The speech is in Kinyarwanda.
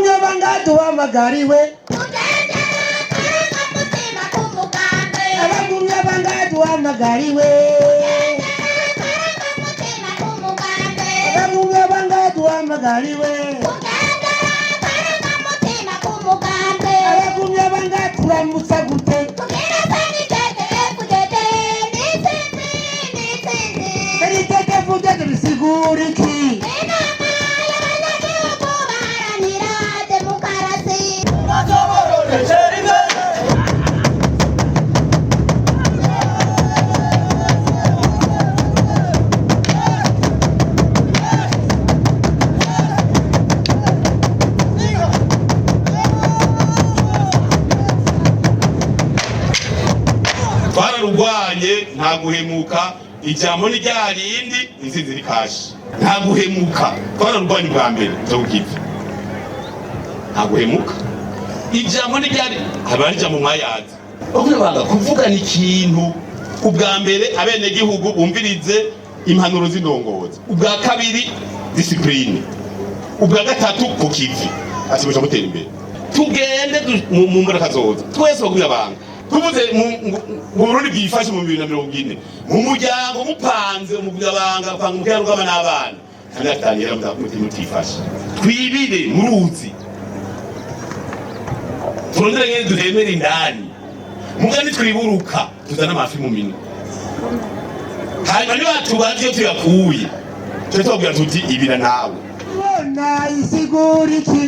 Abagumyabanga duhamagariwe abagumyabanga duhamagariwe abagumyabanga duhamagariwe abagumyabanga turamutsa gute Eritete fudete bisigura iki twararugwanye nta guhemuka ijambo ni ryarindi intsinzi iri kashi nta guhemuka twararugwanye bwa mbere cyo gukita nta guhemuka ijambo ni ryari abari ijambo mwayazi okubanga kuvugana ikintu ubwa mbere abene gihugu bumvirize impanuro z'indongozi ubwa kabiri discipline ubwa gatatu kukivi ati muja mutera imbere tugende mu mbara kazoza twese bagumya banga tuvuze mu Burundi bwifashe mu 2040 mu muryango mupanze umugabanga panga mukero rw'abana n'abana kandi atangira mutifashe twibire muruzi turondera ngene duhemera indani mugani twiburuka tuzana amafi mu minwe hanyuma niba tubaje iyo tuyakuye tubwira tuti ibira nawe bona isigura iki